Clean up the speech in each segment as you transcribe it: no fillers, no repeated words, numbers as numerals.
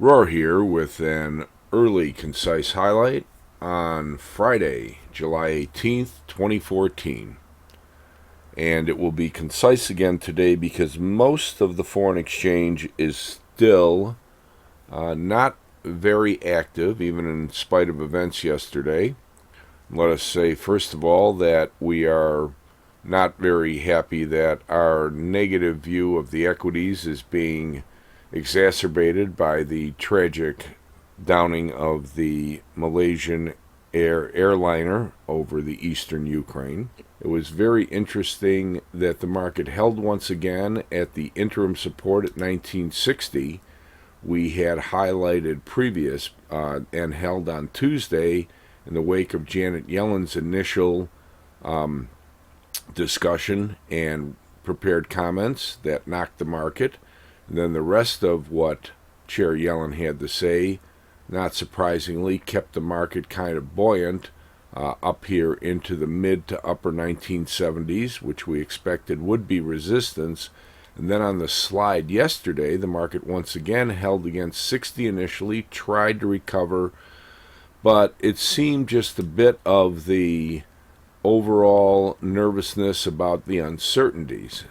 Rohr here with an early concise highlight on Friday, July 18th, 2014. And it will be concise again today because most of the foreign exchange is still not very active, even in spite of events yesterday. Let us say, first of all, that we are not very happy that our negative view of the equities is being exacerbated by the tragic downing of the Malaysian airliner over the eastern Ukraine. It was very interesting that the market held once again at the interim support at 1960. We had highlighted previous and held on Tuesday in the wake of Janet Yellen's initial discussion and prepared comments that knocked the market. And then the rest of what Chair Yellen had to say, not surprisingly, kept the market kind of buoyant up here into the mid to upper 1970s, which we expected would be resistance. And then on the slide yesterday, the market once again held against 60 initially, tried to recover, but it seemed just a bit of the overall nervousness about the uncertainties.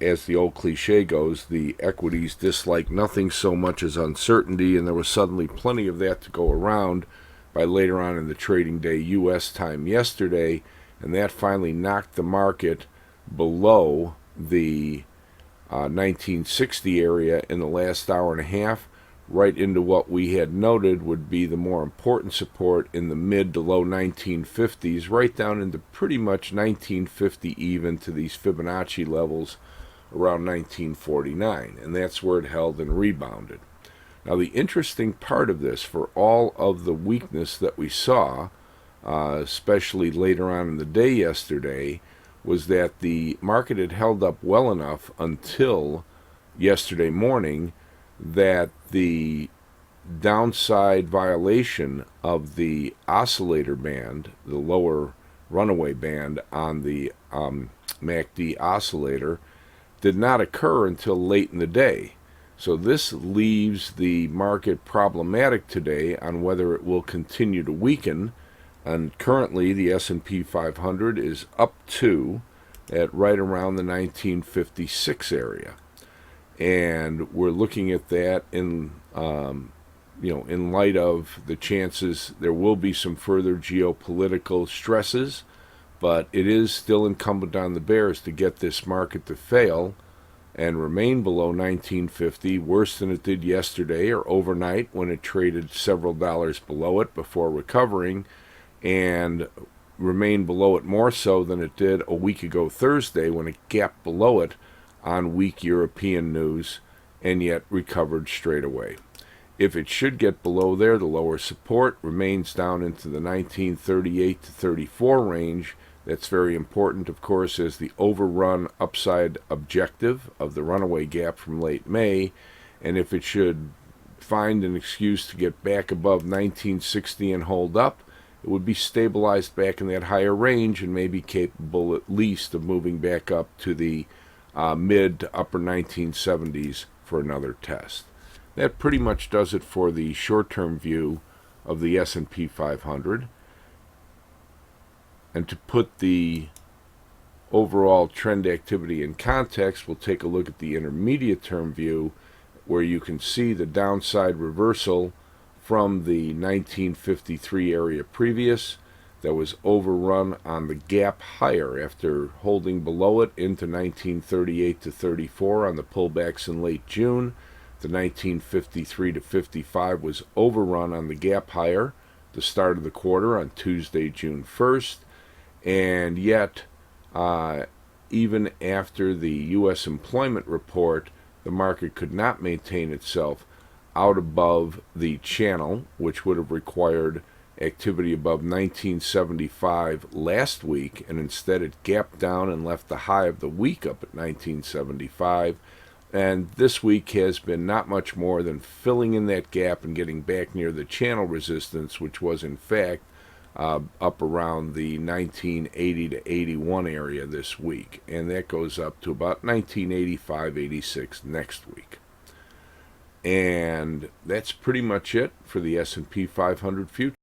As the old cliche goes, the equities dislike nothing so much as uncertainty, and there was suddenly plenty of that to go around by later on in the trading day U.S. time yesterday, and that finally knocked the market below the 1960 area in the last hour and a half, right into what we had noted would be the more important support in the mid to low 1950s, right down into pretty much 1950 even to these Fibonacci levels around 1949, and that's where it held and rebounded. Now the interesting part of this, for all of the weakness that we saw, especially later on in the day yesterday, was that the market had held up well enough until yesterday morning that the downside violation of the oscillator band, the lower runaway band on the MACD oscillator, did not occur until late in the day. So this leaves the market problematic today on whether it will continue to weaken. And currently the S&P 500 is up to at right around the 1956 area. And we're looking at that in light of the chances there will be some further geopolitical stresses, but it is still incumbent on the bears to get this market to fail and remain below 1950, worse than it did yesterday or overnight when it traded several dollars below it before recovering, and remain below it more so than it did a week ago Thursday when it gapped below it on weak European news and yet recovered straight away. If it should get below there, the lower support remains down into the 1938 to 34 range. That's very important, of course, as the overrun upside objective of the runaway gap from late May. And if it should find an excuse to get back above 1960 and hold up, it would be stabilized back in that higher range and may be capable at least of moving back up to the mid to upper 1970s for another test. That pretty much does it for the short-term view of the S&P 500. And to put the overall trend activity in context, we'll take a look at the intermediate-term view, where you can see the downside reversal from the 1953 area previous that was overrun on the gap higher after holding below it into 1938 to 34 on the pullbacks in late June. The 1953 to 55 was overrun on the gap higher, the start of the quarter on Tuesday, June 1st. And yet, even after the U.S. employment report, the market could not maintain itself out above the channel, which would have required activity above 1975 last week, and instead it gapped down and left the high of the week up at 1975. And this week has been not much more than filling in that gap and getting back near the channel resistance, which was in fact up around the 1980 to 81 area this week, and that goes up to about 1985-86 next week. And that's pretty much it for the S&P 500 future.